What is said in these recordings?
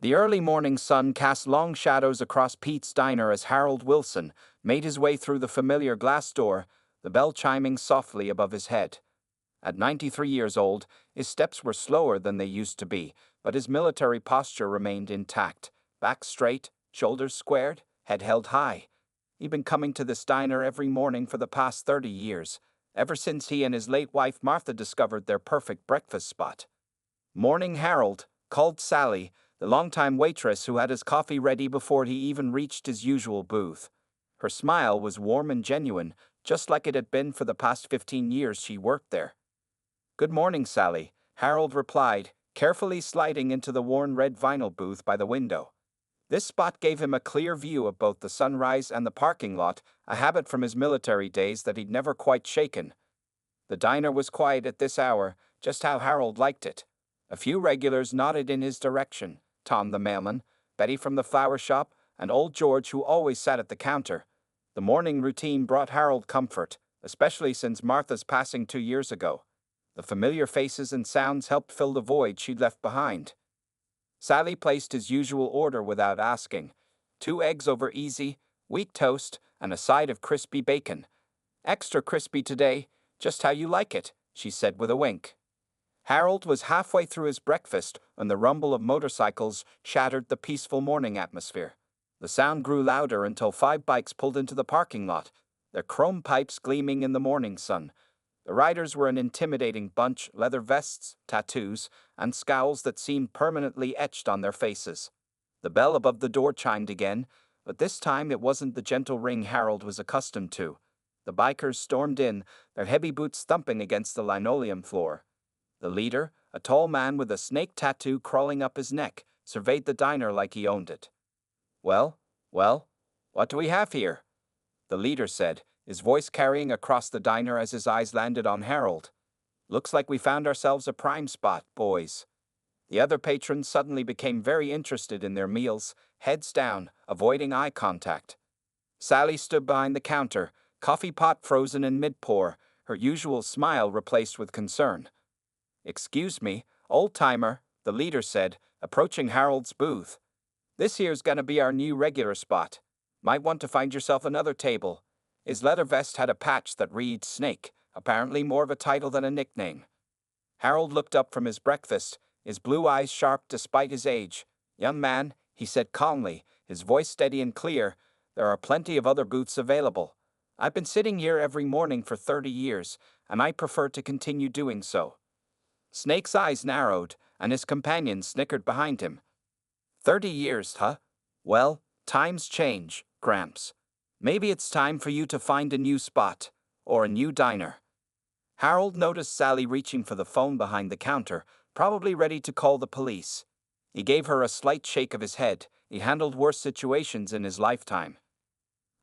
The early morning sun cast long shadows across Pete's diner as Harold Wilson made his way through the familiar glass door, the bell chiming softly above his head. At 93 years old, his steps were slower than they used to be, but his military posture remained intact, back straight, shoulders squared, head held high. He'd been coming to this diner every morning for the past 30 years, ever since he and his late wife Martha discovered their perfect breakfast spot. "Morning, Harold," called Sally, the longtime waitress who had his coffee ready before he even reached his usual booth. Her smile was warm and genuine, just like it had been for the past 15 years she worked there. "Good morning, Sally," Harold replied, carefully sliding into the worn red vinyl booth by the window. This spot gave him a clear view of both the sunrise and the parking lot, a habit from his military days that he'd never quite shaken. The diner was quiet at this hour, just how Harold liked it. A few regulars nodded in his direction: Tom the mailman, Betty from the flower shop, and old George who always sat at the counter. The morning routine brought Harold comfort, especially since Martha's passing 2 years ago. The familiar faces and sounds helped fill the void she'd left behind. Sally placed his usual order without asking: 2 eggs over easy, wheat toast, and a side of crispy bacon. "Extra crispy today, just how you like it," she said with a wink. Harold was halfway through his breakfast when the rumble of motorcycles shattered the peaceful morning atmosphere. The sound grew louder until 5 bikes pulled into the parking lot, their chrome pipes gleaming in the morning sun. The riders were an intimidating bunch: leather vests, tattoos, and scowls that seemed permanently etched on their faces. The bell above the door chimed again, but this time it wasn't the gentle ring Harold was accustomed to. The bikers stormed in, their heavy boots thumping against the linoleum floor. The leader, a tall man with a snake tattoo crawling up his neck, surveyed the diner like he owned it. Well, what do we have here?" the leader said, his voice carrying across the diner as his eyes landed on Harold. "Looks like we found ourselves a prime spot, boys." The other patrons suddenly became very interested in their meals, heads down, avoiding eye contact. Sally stood behind the counter, coffee pot frozen in mid-pour, her usual smile replaced with concern. "Excuse me, old-timer," the leader said, approaching Harold's booth. "This here's gonna be our new regular spot. Might want to find yourself another table." His leather vest had a patch that read Snake, apparently more of a title than a nickname. Harold looked up from his breakfast, his blue eyes sharp despite his age. "Young man," he said calmly, his voice steady and clear, "there are plenty of other booths available. I've been sitting here every morning for 30 years, and I prefer to continue doing so." Snake's eyes narrowed, and his companion snickered behind him. 30 years, huh? Well, times change, Gramps. Maybe it's time for you to find a new spot, or a new diner." Harold noticed Sally reaching for the phone behind the counter, probably ready to call the police. He gave her a slight shake of his head. He handled worse situations in his lifetime.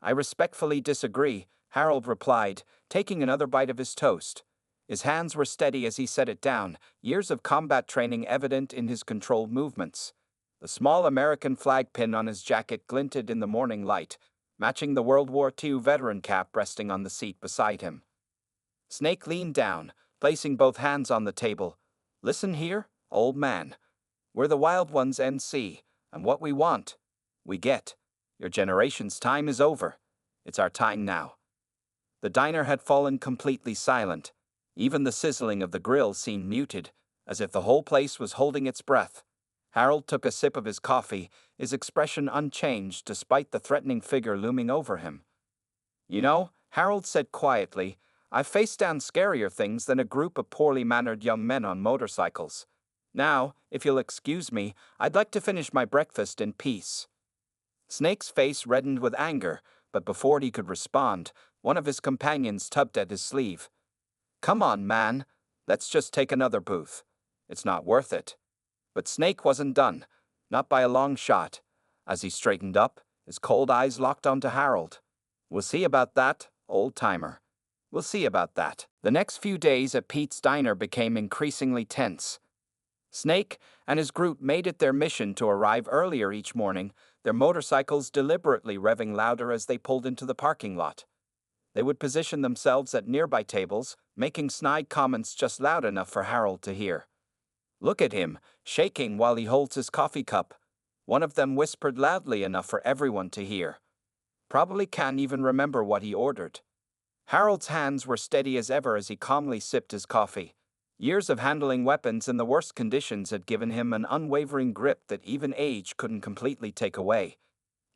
"I respectfully disagree," Harold replied, taking another bite of his toast. His hands were steady as he set it down, years of combat training evident in his controlled movements. The small American flag pin on his jacket glinted in the morning light, matching the World War II veteran cap resting on the seat beside him. Snake leaned down, placing both hands on the table. "Listen here, old man. We're the Wild Ones NC, and what we want, we get. Your generation's time is over. It's our time now." The diner had fallen completely silent. Even the sizzling of the grill seemed muted, as if the whole place was holding its breath. Harold took a sip of his coffee, his expression unchanged despite the threatening figure looming over him. "You know," Harold said quietly, "I've faced down scarier things than a group of poorly mannered young men on motorcycles. Now, if you'll excuse me, I'd like to finish my breakfast in peace." Snake's face reddened with anger, but before he could respond, one of his companions tugged at his sleeve. "Come on, man. Let's just take another booth. It's not worth it." But Snake wasn't done, not by a long shot. As he straightened up, his cold eyes locked onto Harold. "We'll see about that, old-timer. We'll see about that." The next few days at Pete's diner became increasingly tense. Snake and his group made it their mission to arrive earlier each morning, their motorcycles deliberately revving louder as they pulled into the parking lot. They would position themselves at nearby tables, making snide comments just loud enough for Harold to hear. "Look at him, shaking while he holds his coffee cup. One of them whispered loudly enough for everyone to hear. Probably can't even remember what he ordered. Harold's hands were steady as ever as he calmly sipped his coffee. Years of handling weapons in the worst conditions had given him an unwavering grip that even age couldn't completely take away.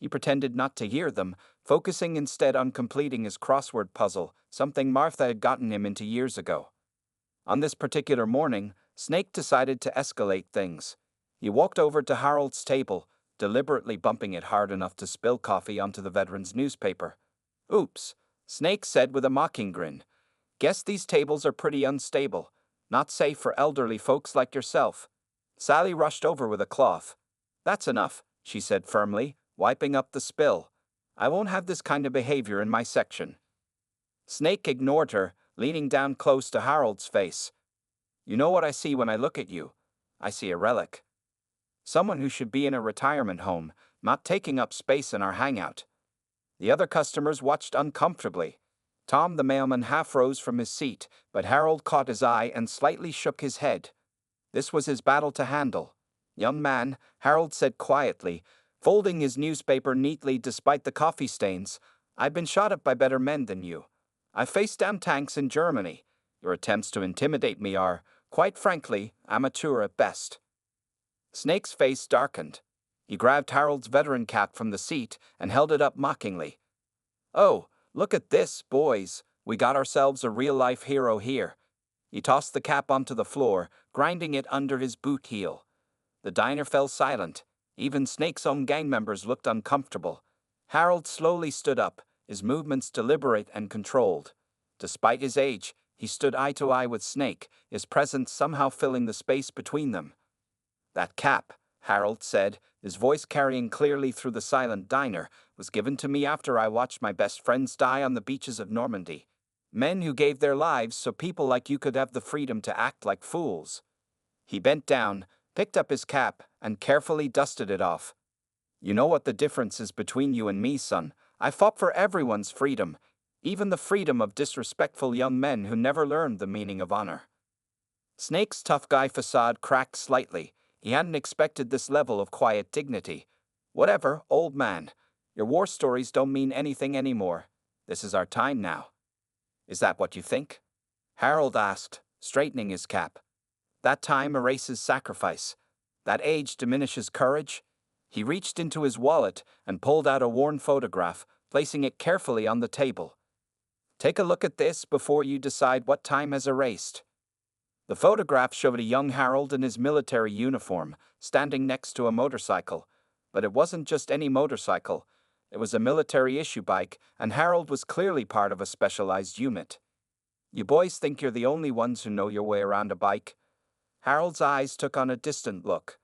He pretended not to hear them, focusing instead on completing his crossword puzzle, something Martha had gotten him into years ago. On this particular morning, Snake decided to escalate things. He walked over to Harold's table, deliberately bumping it hard enough to spill coffee onto the veteran's newspaper. "Oops," Snake said with a mocking grin. "Guess these tables are pretty unstable. Not safe for elderly folks like yourself." Sally rushed over with a cloth. "That's enough," she said firmly, wiping up the spill. "I won't have this kind of behavior in my section." Snake ignored her, leaning down close to Harold's face. "You know what I see when I look at you? I see a relic. Someone who should be in a retirement home, not taking up space in our hangout." The other customers watched uncomfortably. Tom the mailman half rose from his seat, but Harold caught his eye and slightly shook his head. This was his battle to handle. "Young man," Harold said quietly, folding his newspaper neatly despite the coffee stains, "I've been shot at by better men than you. I've faced down tanks in Germany. Your attempts to intimidate me are, quite frankly, amateur at best." Snake's face darkened. He grabbed Harold's veteran cap from the seat and held it up mockingly. "Oh, look at this, boys. We got ourselves a real-life hero here." He tossed the cap onto the floor, grinding it under his boot heel. The diner fell silent. Even Snake's own gang members looked uncomfortable. Harold slowly stood up, his movements deliberate and controlled. Despite his age, he stood eye to eye with Snake, his presence somehow filling the space between them. "That cap," Harold said, his voice carrying clearly through the silent diner, "was given to me after I watched my best friends die on the beaches of Normandy. Men who gave their lives so people like you could have the freedom to act like fools." He bent down, picked up his cap, and carefully dusted it off. "You know what the difference is between you and me, son. I fought for everyone's freedom, even the freedom of disrespectful young men who never learned the meaning of honor." Snake's tough guy facade cracked slightly. He hadn't expected this level of quiet dignity. "Whatever, old man. Your war stories don't mean anything anymore. This is our time now." "Is that what you think?" Harold asked, straightening his cap. "That time erases sacrifice. That age diminishes courage." He reached into his wallet and pulled out a worn photograph, placing it carefully on the table. "Take a look at this before you decide what time has erased." The photograph showed a young Harold in his military uniform, standing next to a motorcycle. But it wasn't just any motorcycle. It was a military issue bike, and Harold was clearly part of a specialized unit. "You boys think you're the only ones who know your way around a bike?" Harold's eyes took on a distant look.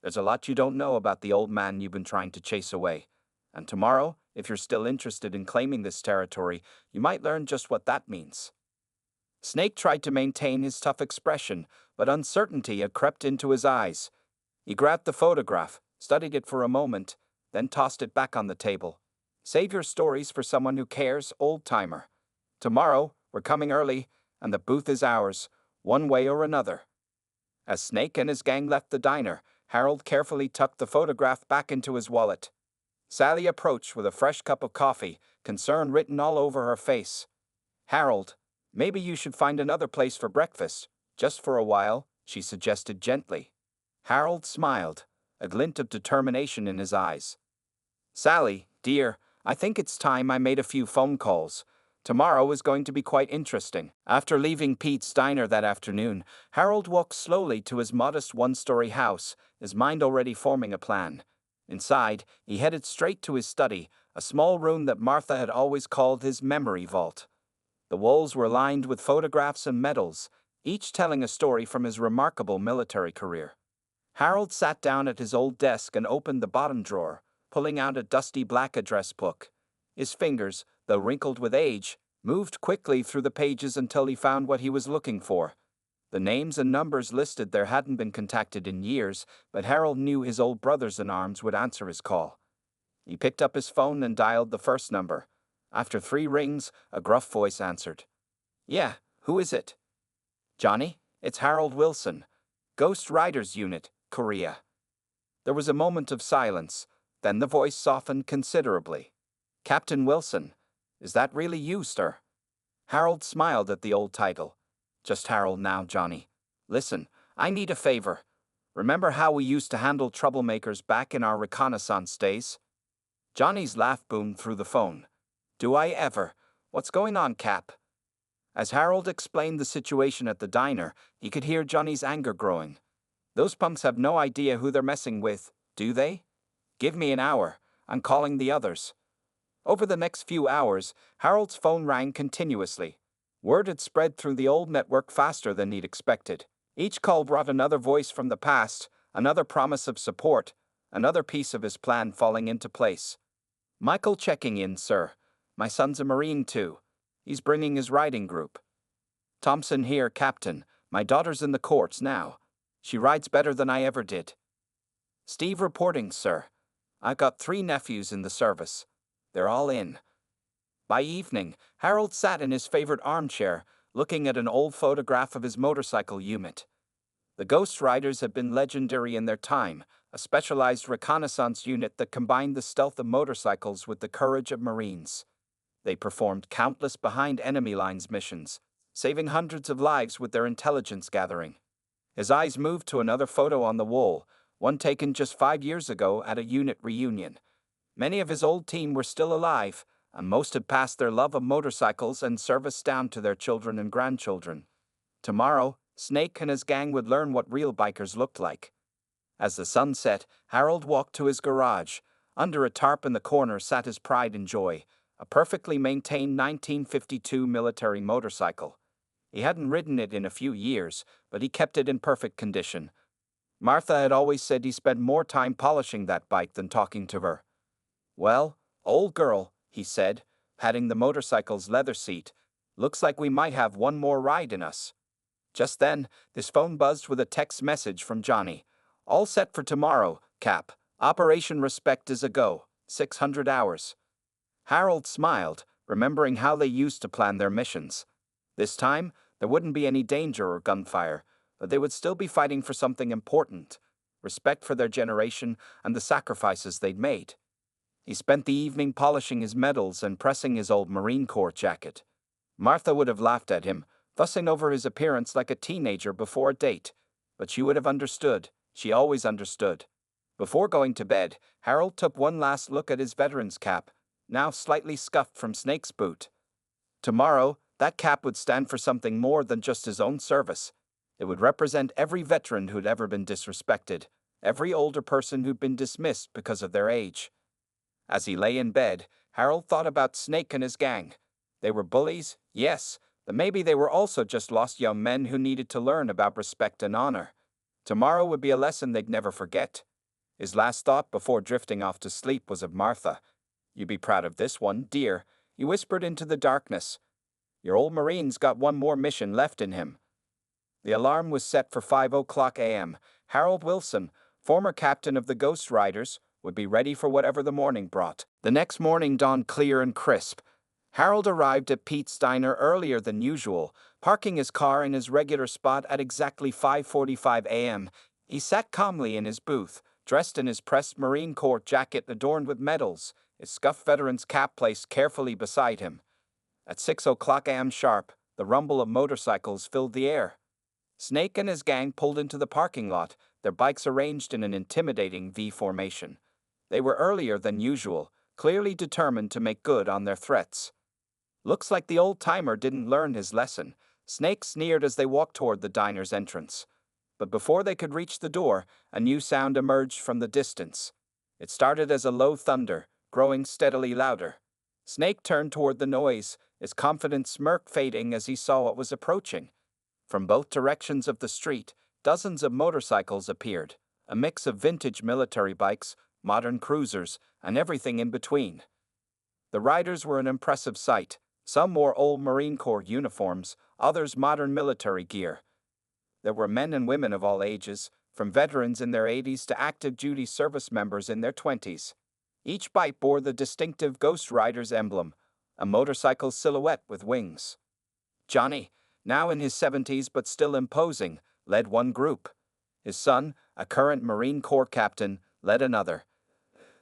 "There's a lot you don't know about the old man you've been trying to chase away. And tomorrow, if you're still interested in claiming this territory, you might learn just what that means." Snake tried to maintain his tough expression, but uncertainty had crept into his eyes. He grabbed the photograph, studied it for a moment, then tossed it back on the table. "Save your stories for someone who cares, old-timer. Tomorrow, we're coming early, and the booth is ours, one way or another." As Snake and his gang left the diner, Harold carefully tucked the photograph back into his wallet. Sally approached with a fresh cup of coffee, concern written all over her face. "Harold, maybe you should find another place for breakfast, just for a while," she suggested gently. Harold smiled, a glint of determination in his eyes. "Sally, dear, I think it's time I made a few phone calls. Tomorrow is going to be quite interesting." After leaving Pete's diner that afternoon, Harold walked slowly to his modest one-story house, his mind already forming a plan. Inside, he headed straight to his study, a small room that Martha had always called his memory vault. The walls were lined with photographs and medals, each telling a story from his remarkable military career. Harold sat down at his old desk and opened the bottom drawer, pulling out a dusty black address book. His fingers, though wrinkled with age, moved quickly through the pages until he found what he was looking for. The names and numbers listed there hadn't been contacted in years, but Harold knew his old brothers-in-arms would answer his call. He picked up his phone and dialed the first number. After 3 rings, a gruff voice answered. "Yeah, who is it?" "Johnny, it's Harold Wilson. Ghost Riders Unit, Korea." There was a moment of silence, then the voice softened considerably. "Captain Wilson, is that really you, sir?" Harold smiled at the old title. "Just Harold now, Johnny. Listen, I need a favor. Remember how we used to handle troublemakers back in our reconnaissance days?" Johnny's laugh boomed through the phone. "Do I ever? What's going on, Cap?" As Harold explained the situation at the diner, he could hear Johnny's anger growing. "Those punks have no idea who they're messing with, do they? Give me an hour. I'm calling the others." Over the next few hours, Harold's phone rang continuously. Word had spread through the old network faster than he'd expected. Each call brought another voice from the past, another promise of support, another piece of his plan falling into place. "Michael checking in, sir. My son's a Marine too. He's bringing his riding group." "Thompson here, Captain. My daughter's in the courts now. She rides better than I ever did." "Steve reporting, sir. I've got 3 nephews in the service. They're all in." By evening, Harold sat in his favorite armchair, looking at an old photograph of his motorcycle unit. The Ghost Riders had been legendary in their time, a specialized reconnaissance unit that combined the stealth of motorcycles with the courage of Marines. They performed countless behind-enemy lines missions, saving hundreds of lives with their intelligence gathering. His eyes moved to another photo on the wall, one taken just 5 years ago at a unit reunion. Many of his old team were still alive, and most had passed their love of motorcycles and service down to their children and grandchildren. Tomorrow, Snake and his gang would learn what real bikers looked like. As the sun set, Harold walked to his garage. Under a tarp in the corner sat his pride and joy, a perfectly maintained 1952 military motorcycle. He hadn't ridden it in a few years, but he kept it in perfect condition. Martha had always said he spent more time polishing that bike than talking to her. "Well, old girl," he said, patting the motorcycle's leather seat, "looks like we might have one more ride in us." Just then, his phone buzzed with a text message from Johnny. "All set for tomorrow, Cap. Operation Respect is a go. 600 hours. Harold smiled, remembering how they used to plan their missions. This time, there wouldn't be any danger or gunfire, but they would still be fighting for something important: respect for their generation and the sacrifices they'd made. He spent the evening polishing his medals and pressing his old Marine Corps jacket. Martha would have laughed at him, fussing over his appearance like a teenager before a date, but she would have understood. She always understood. Before going to bed, Harold took one last look at his veteran's cap, now slightly scuffed from Snake's boot. Tomorrow, that cap would stand for something more than just his own service. It would represent every veteran who'd ever been disrespected, every older person who'd been dismissed because of their age. As he lay in bed, Harold thought about Snake and his gang. They were bullies, yes, but maybe they were also just lost young men who needed to learn about respect and honor. Tomorrow would be a lesson they'd never forget. His last thought before drifting off to sleep was of Martha. "You'd be proud of this one, dear," he whispered into the darkness. "Your old Marine's got one more mission left in him." The alarm was set for 5:00 a.m. Harold Wilson, former captain of the Ghost Riders, would be ready for whatever the morning brought. The next morning dawned clear and crisp. Harold arrived at Pete's Diner earlier than usual, parking his car in his regular spot at exactly 5:45 a.m. He sat calmly in his booth, dressed in his pressed Marine Corps jacket adorned with medals, his scuffed veteran's cap placed carefully beside him. At 6:00 a.m. sharp, the rumble of motorcycles filled the air. Snake and his gang pulled into the parking lot, their bikes arranged in an intimidating V formation. They were earlier than usual, clearly determined to make good on their threats. "Looks like the old-timer didn't learn his lesson," Snake sneered as they walked toward the diner's entrance. But before they could reach the door, a new sound emerged from the distance. It started as a low thunder, growing steadily louder. Snake turned toward the noise, his confident smirk fading as he saw what was approaching. From both directions of the street, dozens of motorcycles appeared, a mix of vintage military bikes, modern cruisers, and everything in between. The riders were an impressive sight. Some wore old Marine Corps uniforms, others modern military gear. There were men and women of all ages, from veterans in their 80s to active duty service members in their 20s. Each bike bore the distinctive Ghost Riders emblem, a motorcycle silhouette with wings. Johnny, now in his 70s but still imposing, led one group. His son, a current Marine Corps captain, led another.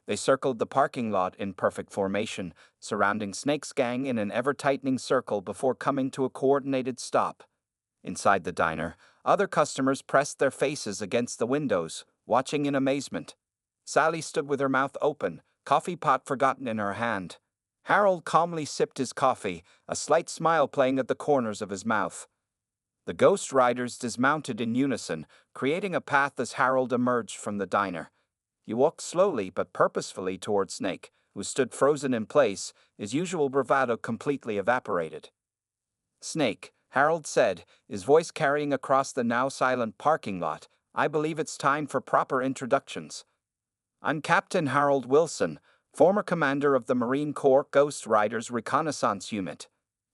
They circled the parking lot in perfect formation, surrounding Snake's gang in an ever-tightening circle before coming to a coordinated stop. Inside the diner, other customers pressed their faces against the windows, watching in amazement. Sally stood with her mouth open, coffee pot forgotten in her hand. Harold calmly sipped his coffee, a slight smile playing at the corners of his mouth. The Ghost Riders dismounted in unison, creating a path as Harold emerged from the diner. He walked slowly but purposefully toward Snake, who stood frozen in place, his usual bravado completely evaporated. "Snake," Harold said, his voice carrying across the now silent parking lot, "I believe it's time for proper introductions. I'm Captain Harold Wilson, former commander of the Marine Corps Ghost Riders Reconnaissance Unit."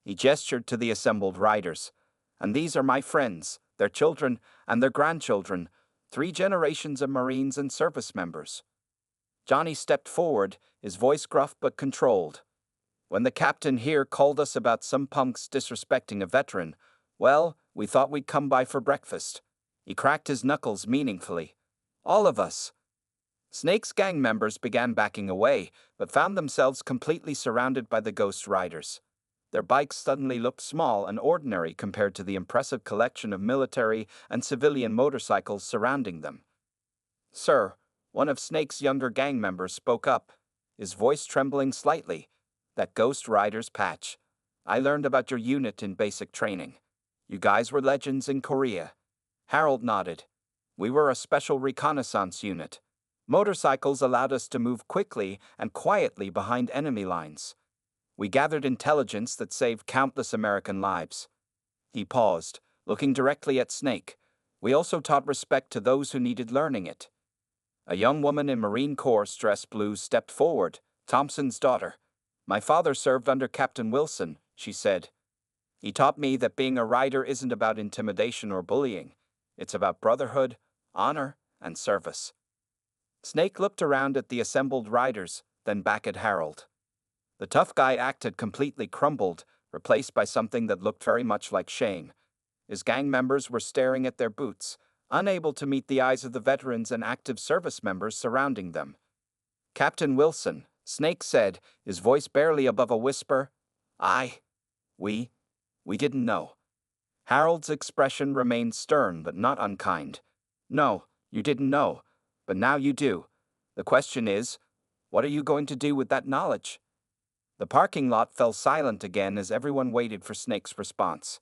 He gestured to the assembled riders. "And these are my friends, their children, and their grandchildren, 3 generations of Marines and service members." Johnny stepped forward, his voice gruff but controlled. "When the captain here called us about some punks disrespecting a veteran, well, we thought we'd come by for breakfast." He cracked his knuckles meaningfully. "All of us." Snake's gang members began backing away, but found themselves completely surrounded by the Ghost Riders. Their bikes suddenly looked small and ordinary compared to the impressive collection of military and civilian motorcycles surrounding them. "Sir," one of Snake's younger gang members spoke up, his voice trembling slightly, "that Ghost Riders patch. I learned about your unit in basic training. You guys were legends in Korea." Harold nodded. "We were a special reconnaissance unit. Motorcycles allowed us to move quickly and quietly behind enemy lines. We gathered intelligence that saved countless American lives." He paused, looking directly at Snake. "We also taught respect to those who needed learning it." A young woman in Marine Corps dress blue stepped forward, Thompson's daughter. "My father served under Captain Wilson," she said. "He taught me that being a rider isn't about intimidation or bullying. It's about brotherhood, honor, and service." Snake looked around at the assembled riders, then back at Harold. The tough guy act had completely crumbled, replaced by something that looked very much like shame. His gang members were staring at their boots, unable to meet the eyes of the veterans and active service members surrounding them. "Captain Wilson," Snake said, his voice barely above a whisper, We didn't know." Harold's expression remained stern but not unkind. "No, you didn't know, but now you do. The question is, what are you going to do with that knowledge?" The parking lot fell silent again as everyone waited for Snake's response.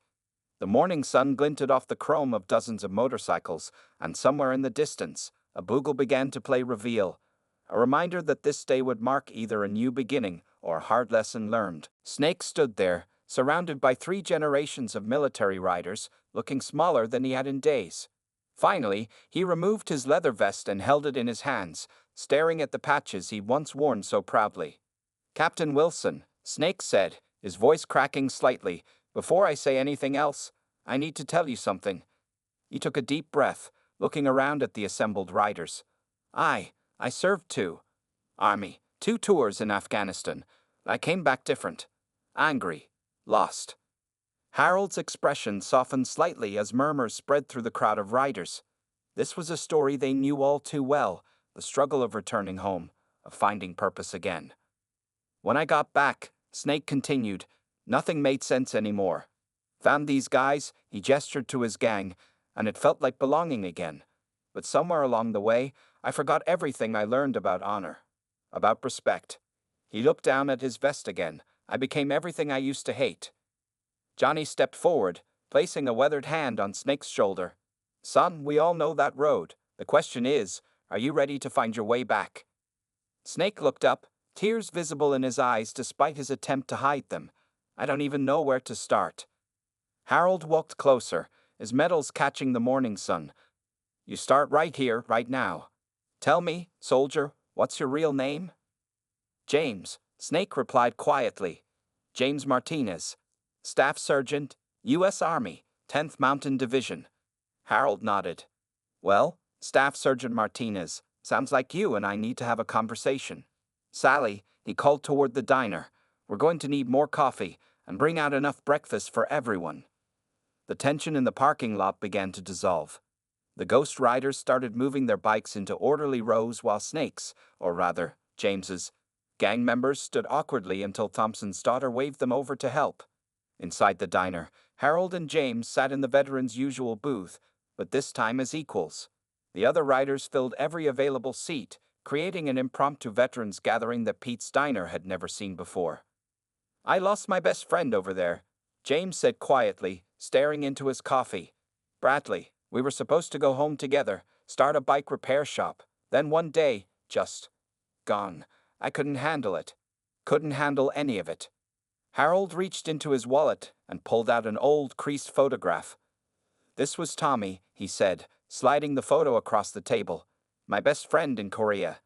The morning sun glinted off the chrome of dozens of motorcycles, and somewhere in the distance, a bugle began to play reveal, a reminder that this day would mark either a new beginning or a hard lesson learned. Snake stood there, surrounded by 3 generations of military riders, looking smaller than he had in days. Finally, he removed his leather vest and held it in his hands, staring at the patches he'd once worn so proudly. "Captain Wilson," Snake said, his voice cracking slightly, "before I say anything else, I need to tell you something." He took a deep breath, looking around at the assembled riders. I served 2 Army, 2 tours in Afghanistan. I came back different. Angry. Lost." Harold's expression softened slightly as murmurs spread through the crowd of riders. This was a story they knew all too well, the struggle of returning home, of finding purpose again. "When I got back," Snake continued, "nothing made sense anymore. Found these guys," he gestured to his gang, "and it felt like belonging again. But somewhere along the way, I forgot everything I learned about honor, about respect." He looked down at his vest again. "I became everything I used to hate." Johnny stepped forward, placing a weathered hand on Snake's shoulder. "Son, we all know that road. The question is, are you ready to find your way back?" Snake looked up, tears visible in his eyes despite his attempt to hide them. "I don't even know where to start." Harold walked closer, his metals catching the morning sun. "You start right here, right now. Tell me, soldier, what's your real name?" "James," Snake replied quietly. "James Martinez. Staff Sergeant, U.S. Army, 10th Mountain Division." Harold nodded. "Well, Staff Sergeant Martinez, sounds like you and I need to have a conversation. Sally," he called toward the diner, "we're going to need more coffee, and bring out enough breakfast for everyone." The tension in the parking lot began to dissolve. The Ghost Riders started moving their bikes into orderly rows while Snake's, or rather, James's, gang members stood awkwardly until Thompson's daughter waved them over to help. Inside the diner, Harold and James sat in the veterans' usual booth, but this time as equals. The other riders filled every available seat, creating an impromptu veterans gathering that Pete's Diner had never seen before. "I lost my best friend over there," James said quietly, staring into his coffee. "Bradley, we were supposed to go home together, start a bike repair shop, then one day, just gone. I couldn't handle it. Couldn't handle any of it." Harold reached into his wallet and pulled out an old, creased photograph. "This was Tommy," he said, sliding the photo across the table. "My best friend in Korea.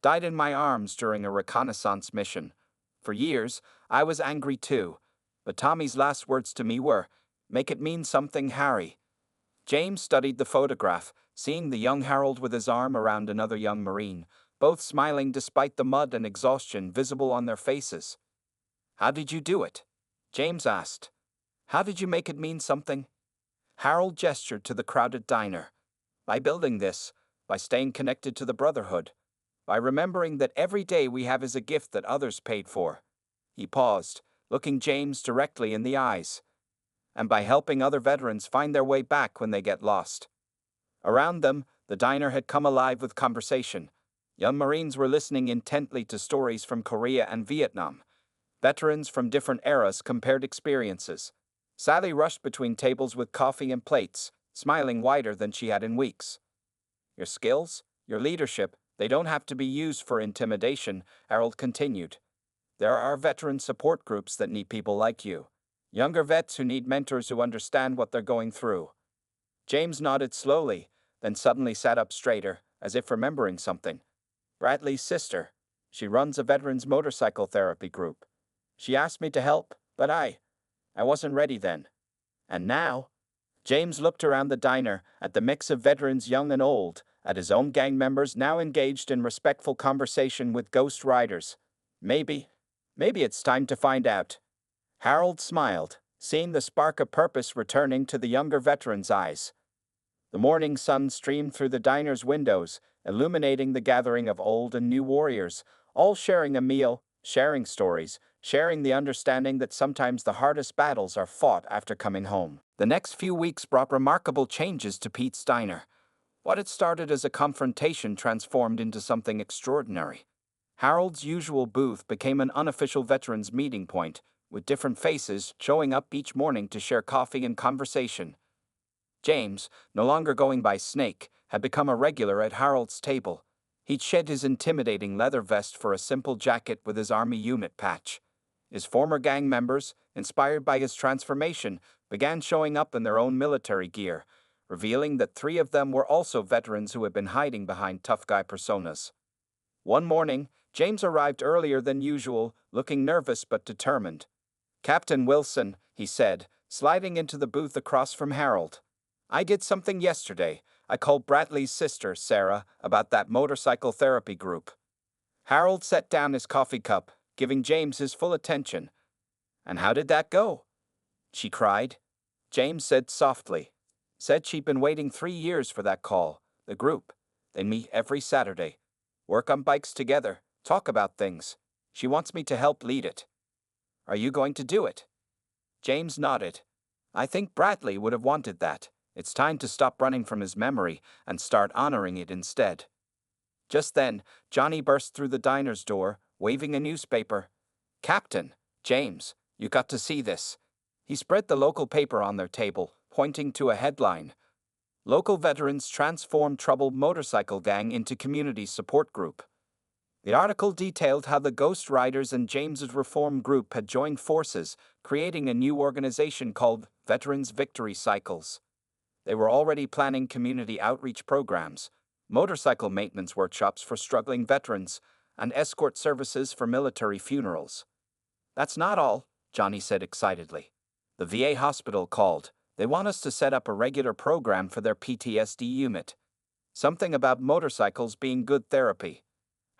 Died in my arms during a reconnaissance mission. For years, I was angry too, but Tommy's last words to me were, 'Make it mean something, Harry.'" James studied the photograph, seeing the young Harold with his arm around another young Marine, both smiling despite the mud and exhaustion visible on their faces. "How did you do it?" James asked. "How did you make it mean something?" Harold gestured to the crowded diner. "By building this, by staying connected to the Brotherhood, by remembering that every day we have is a gift that others paid for." He paused, looking James directly in the eyes. "And by helping other veterans find their way back when they get lost." Around them, the diner had come alive with conversation. Young Marines were listening intently to stories from Korea and Vietnam. Veterans from different eras compared experiences. Sally rushed between tables with coffee and plates, smiling wider than she had in weeks. "Your skills, your leadership, they don't have to be used for intimidation," Harold continued. "There are veteran support groups that need people like you. Younger vets who need mentors who understand what they're going through." James nodded slowly, then suddenly sat up straighter, as if remembering something. "Bradley's sister. She runs a veterans motorcycle therapy group. She asked me to help, but I wasn't ready then. And now?" James looked around the diner, at the mix of veterans young and old, at his own gang members now engaged in respectful conversation with Ghost Riders. Maybe it's time to find out." Harold smiled, seeing the spark of purpose returning to the younger veteran's eyes. The morning sun streamed through the diner's windows, illuminating the gathering of old and new warriors, all sharing a meal, sharing stories, sharing the understanding that sometimes the hardest battles are fought after coming home. The next few weeks brought remarkable changes to Pete's Diner. What had started as a confrontation transformed into something extraordinary. Harold's usual booth became an unofficial veterans meeting point, with different faces showing up each morning to share coffee and conversation. James, no longer going by Snake, had become a regular at Harold's table. He'd shed his intimidating leather vest for a simple jacket with his Army unit patch. His former gang members, inspired by his transformation, began showing up in their own military gear, revealing that 3 of them were also veterans who had been hiding behind tough guy personas. One morning, James arrived earlier than usual, looking nervous but determined. "Captain Wilson," he said, sliding into the booth across from Harold. "I did something yesterday. I called Bradley's sister, Sarah, about that motorcycle therapy group." Harold set down his coffee cup, giving James his full attention. "And how did that go?" she cried. James said softly. "Said she'd been waiting 3 years for that call. The group. They meet every Saturday. Work on bikes together, talk about things. She wants me to help lead it." "Are you going to do it?" James nodded. "I think Bradley would have wanted that. It's time to stop running from his memory and start honoring it instead." Just then, Johnny burst through the diner's door, waving a newspaper. "Captain, James, you got to see this." He spread the local paper on their table, pointing to a headline. "Local veterans transform troubled motorcycle gang into community support group." The article detailed how the Ghost Riders and James's reform group had joined forces, creating a new organization called Veterans Victory Cycles. They were already planning community outreach programs, motorcycle maintenance workshops for struggling veterans, and escort services for military funerals. "That's not all," Johnny said excitedly. "The VA hospital called. They want us to set up a regular program for their PTSD unit. Something about motorcycles being good therapy."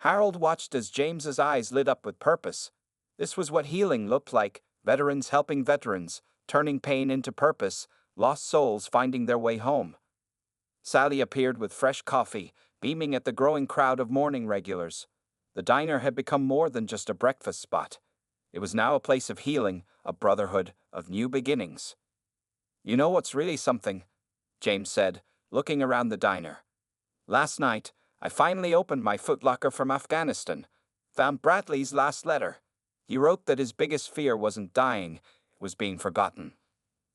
Harold watched as James's eyes lit up with purpose. This was what healing looked like, veterans helping veterans, turning pain into purpose, lost souls finding their way home. Sally appeared with fresh coffee, beaming at the growing crowd of morning regulars. The diner had become more than just a breakfast spot. It was now a place of healing, a brotherhood, of new beginnings. "You know what's really something?" James said, looking around the diner. "Last night, I finally opened my footlocker from Afghanistan. Found Bradley's last letter. He wrote that his biggest fear wasn't dying, it was being forgotten.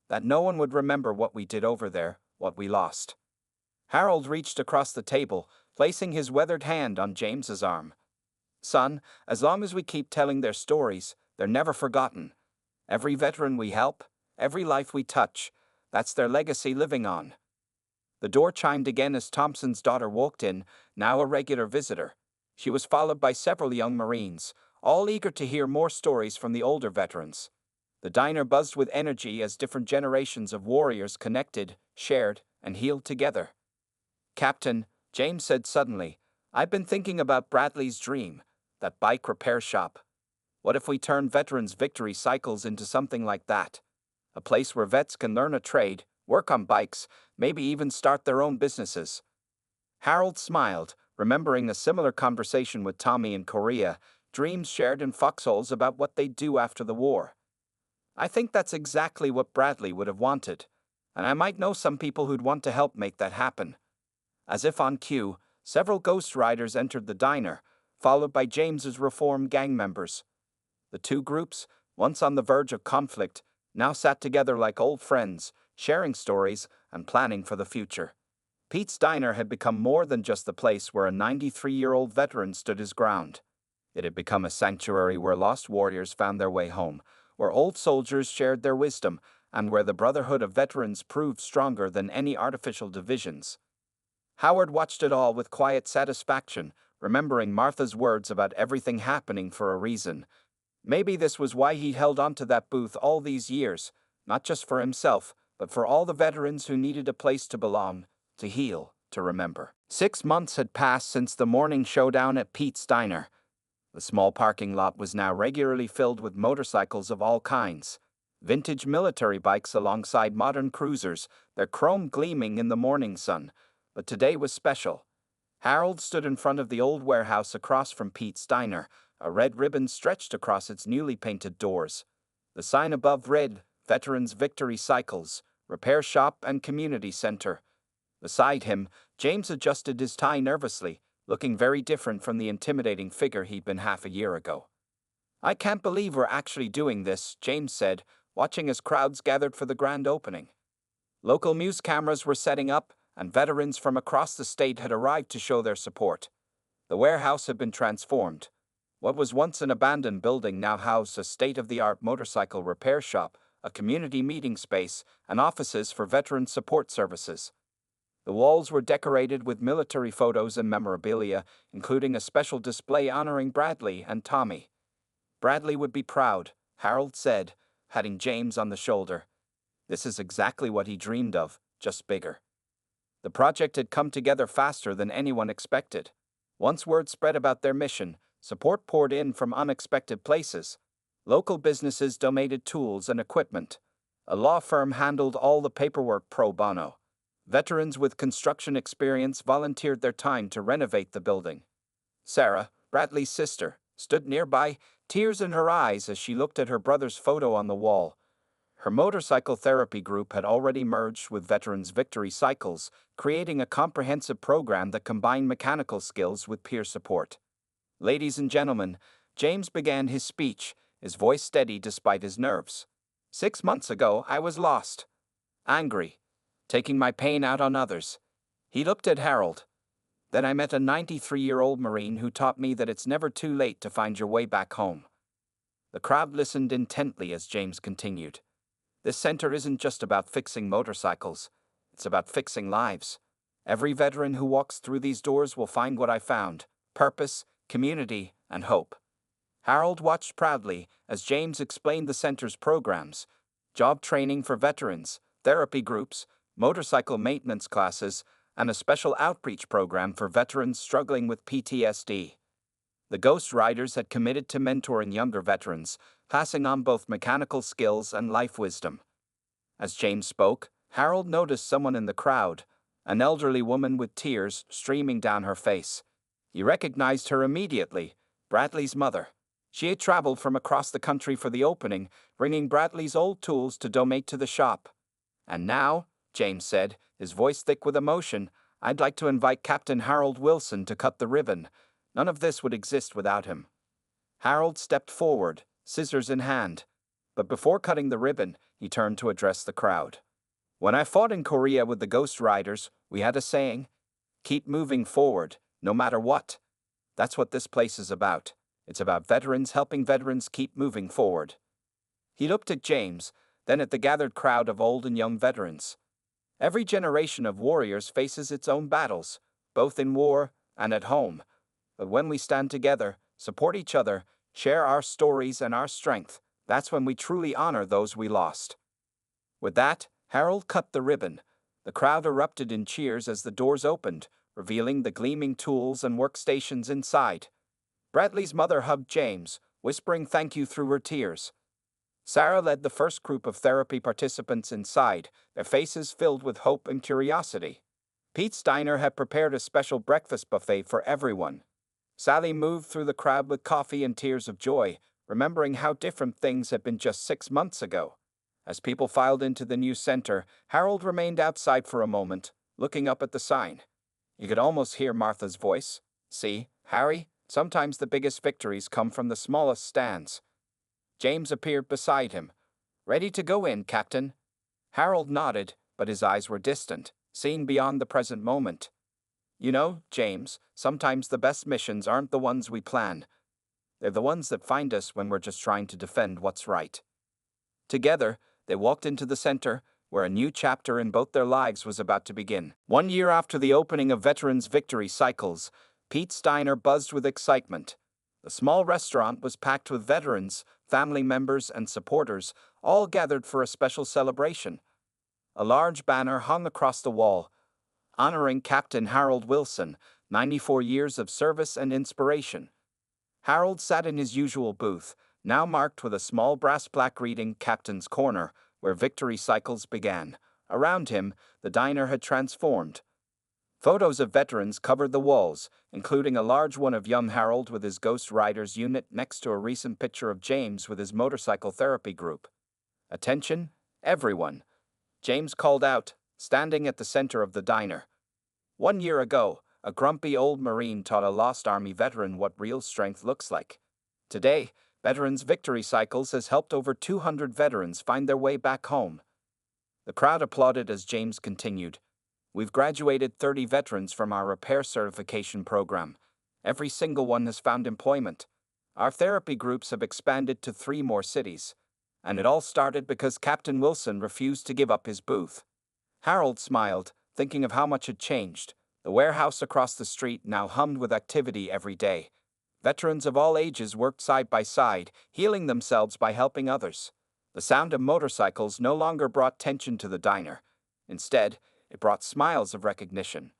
That no one would remember what we did over there, what we lost." Harold reached across the table, placing his weathered hand on James's arm. "Son, as long as we keep telling their stories, they're never forgotten. Every veteran we help, every life we touch, that's their legacy living on." The door chimed again as Thompson's daughter walked in, now a regular visitor. She was followed by several young Marines, all eager to hear more stories from the older veterans. The diner buzzed with energy as different generations of warriors connected, shared, and healed together. "Captain," James said suddenly, "I've been thinking about Bradley's dream, that bike repair shop. What if we turn Veterans Victory Cycles into something like that? A place where vets can learn a trade, work on bikes, maybe even start their own businesses." Harold smiled, remembering a similar conversation with Tommy in Korea, dreams shared in foxholes about what they'd do after the war. "I think that's exactly what Bradley would have wanted, and I might know some people who'd want to help make that happen." As if on cue, several Ghost Riders entered the diner, followed by James's reform gang members. The two groups, once on the verge of conflict, now sat together like old friends, sharing stories and planning for the future. Pete's Diner had become more than just the place where a 93-year-old veteran stood his ground. It had become a sanctuary where lost warriors found their way home, where old soldiers shared their wisdom, and where the brotherhood of veterans proved stronger than any artificial divisions. Howard watched it all with quiet satisfaction, remembering Martha's words about everything happening for a reason. Maybe this was why he held onto that booth all these years, not just for himself, but for all the veterans who needed a place to belong, to heal, to remember. 6 months had passed since the morning showdown at Pete's Diner. The small parking lot was now regularly filled with motorcycles of all kinds. Vintage military bikes alongside modern cruisers, their chrome gleaming in the morning sun. But today was special. Harold stood in front of the old warehouse across from Pete's Diner, a red ribbon stretched across its newly painted doors. The sign above read, "Veterans Victory Cycles, Repair Shop and Community Center." Beside him, James adjusted his tie nervously, looking very different from the intimidating figure he'd been half a year ago. "I can't believe we're actually doing this," James said, watching as crowds gathered for the grand opening. Local news cameras were setting up, and veterans from across the state had arrived to show their support. The warehouse had been transformed. What was once an abandoned building now housed a state-of-the-art motorcycle repair shop, a community meeting space, and offices for veteran support services. The walls were decorated with military photos and memorabilia, including a special display honoring Bradley and Tommy. "Bradley would be proud," Harold said, patting James on the shoulder. "This is exactly what he dreamed of, just bigger." The project had come together faster than anyone expected. Once word spread about their mission, support poured in from unexpected places. Local businesses donated tools and equipment. A law firm handled all the paperwork pro bono. Veterans with construction experience volunteered their time to renovate the building. Sarah, Bradley's sister, stood nearby, tears in her eyes as she looked at her brother's photo on the wall. Her motorcycle therapy group had already merged with Veterans Victory Cycles, creating a comprehensive program that combined mechanical skills with peer support. "Ladies and gentlemen," James began his speech, his voice steady despite his nerves. 6 months ago, I was lost. Angry. Taking my pain out on others." He looked at Harold. "Then I met a 93-year-old Marine who taught me that it's never too late to find your way back home." The crowd listened intently as James continued. "This center isn't just about fixing motorcycles. It's about fixing lives. Every veteran who walks through these doors will find what I found: purpose, community, and hope." Harold watched proudly as James explained the center's programs: job training for veterans, therapy groups, motorcycle maintenance classes, and a special outreach program for veterans struggling with PTSD. The Ghost Riders had committed to mentoring younger veterans, passing on both mechanical skills and life wisdom. As James spoke, Harold noticed someone in the crowd, an elderly woman with tears streaming down her face. He recognized her immediately, Bradley's mother. She had traveled from across the country for the opening, bringing Bradley's old tools to donate to the shop. "And now," James said, his voice thick with emotion, "I'd like to invite Captain Harold Wilson to cut the ribbon. None of this would exist without him." Harold stepped forward, scissors in hand. But before cutting the ribbon, he turned to address the crowd. "When I fought in Korea with the Ghost Riders, we had a saying, 'Keep moving forward, no matter what.' That's what this place is about. It's about veterans helping veterans keep moving forward." He looked at James, then at the gathered crowd of old and young veterans. Every generation of warriors faces its own battles, both in war and at home. But when we stand together, support each other, share our stories and our strength, that's when we truly honor those we lost. With that, Harold cut the ribbon. The crowd erupted in cheers as the doors opened, revealing the gleaming tools and workstations inside. Bradley's mother hugged James, whispering thank you through her tears. Sarah led the first group of therapy participants inside, their faces filled with hope and curiosity. Pete's Diner had prepared a special breakfast buffet for everyone. Sally moved through the crowd with coffee and tears of joy, remembering how different things had been just 6 months ago. As people filed into the new center, Harold remained outside for a moment, looking up at the sign. You could almost hear Martha's voice. "See, Harry, sometimes the biggest victories come from the smallest stands." James appeared beside him. "Ready to go in, Captain?" Harold nodded, but his eyes were distant, seeing beyond the present moment. "You know, James, sometimes the best missions aren't the ones we plan. They're the ones that find us when we're just trying to defend what's right." Together, they walked into the center, where a new chapter in both their lives was about to begin. 1 year after the opening of Veterans Victory Cycles, Pete's Diner buzzed with excitement. The small restaurant was packed with veterans, family members, and supporters, all gathered for a special celebration. A large banner hung across the wall, honoring Captain Harold Wilson, 94 years of service and inspiration. Harold sat in his usual booth, now marked with a small brass plaque reading Captain's Corner, where victory cycles began. Around him, the diner had transformed. Photos of veterans covered the walls, including a large one of young Harold with his Ghost Riders unit next to a recent picture of James with his motorcycle therapy group. "Attention, everyone," James called out, standing at the center of the diner. 1 year ago, a grumpy old Marine taught a lost Army veteran what real strength looks like. Today, Veterans Victory Cycles has helped over 200 veterans find their way back home. The crowd applauded as James continued. "We've graduated 30 veterans from our repair certification program. Every single one has found employment. Our therapy groups have expanded to 3 more cities. And it all started because Captain Wilson refused to give up his booth." Harold smiled, thinking of how much had changed. The warehouse across the street now hummed with activity every day. Veterans of all ages worked side by side, healing themselves by helping others. The sound of motorcycles no longer brought tension to the diner. Instead, it brought smiles of recognition.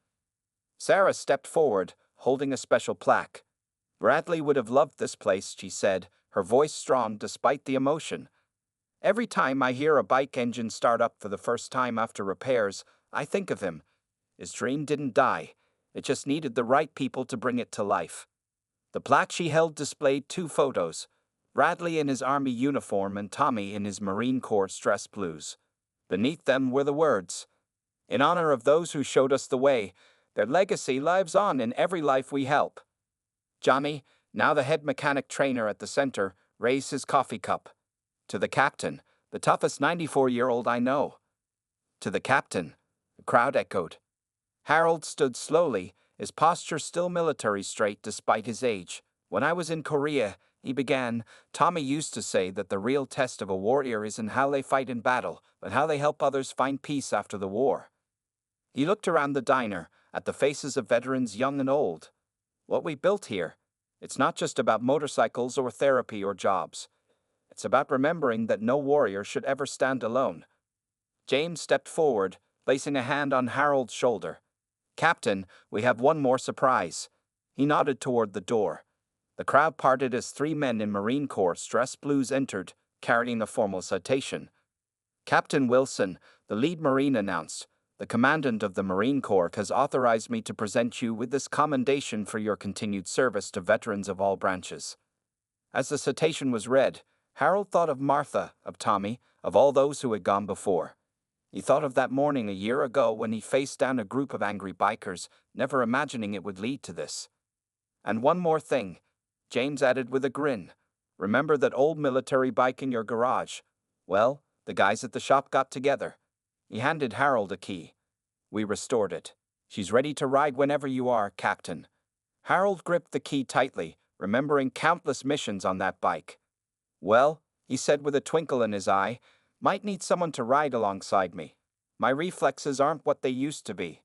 Sarah stepped forward, holding a special plaque. "Bradley would have loved this place," she said, her voice strong despite the emotion. "Every time I hear a bike engine start up for the first time after repairs, I think of him. His dream didn't die. It just needed the right people to bring it to life." The plaque she held displayed 2 photos, Bradley in his Army uniform and Tommy in his Marine Corps dress blues. Beneath them were the words, "In honor of those who showed us the way, their legacy lives on in every life we help." Johnny, now the head mechanic trainer at the center, raised his coffee cup. "To the captain, the toughest 94-year-old I know." "To the captain," the crowd echoed. Harold stood slowly, his posture still military straight despite his age. "When I was in Korea," he began, "Tommy used to say that the real test of a warrior isn't how they fight in battle, but how they help others find peace after the war." He looked around the diner, at the faces of veterans young and old. "What we built here, it's not just about motorcycles or therapy or jobs. It's about remembering that no warrior should ever stand alone." James stepped forward, placing a hand on Harold's shoulder. "Captain, we have one more surprise." He nodded toward the door. The crowd parted as 3 men in Marine Corps dress blues entered, carrying a formal citation. "Captain Wilson," the lead Marine announced, The Commandant of the Marine Corps has authorized me to present you with this commendation for your continued service to veterans of all branches." As the citation was read, Harold thought of Martha, of Tommy, of all those who had gone before. He thought of that morning a year ago when he faced down a group of angry bikers, never imagining it would lead to this. "And one more thing," James added with a grin. "Remember that old military bike in your garage? Well, the guys at the shop got together." He handed Harold a key. "We restored it. She's ready to ride whenever you are, Captain." Harold gripped the key tightly, remembering countless missions on that bike. "Well," he said with a twinkle in his eye, "might need someone to ride alongside me. My reflexes aren't what they used to be."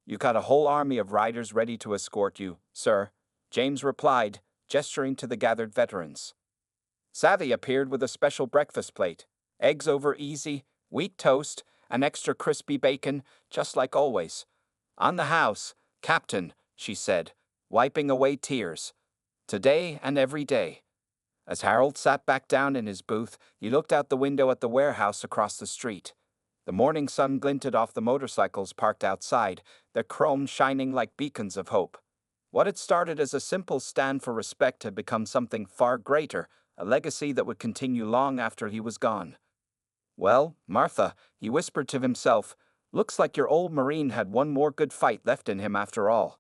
"You got a whole army of riders ready to escort you, sir," James replied, gesturing to the gathered veterans. Savvy appeared with a special breakfast plate: eggs over easy, wheat toast, and extra crispy bacon, just like always. "On the house, Captain," she said, wiping away tears. "Today and every day." As Harold sat back down in his booth, he looked out the window at the warehouse across the street. The morning sun glinted off the motorcycles parked outside, their chrome shining like beacons of hope. What had started as a simple stand for respect had become something far greater, a legacy that would continue long after he was gone. "Well, Martha," he whispered to himself, "looks like your old Marine had one more good fight left in him after all."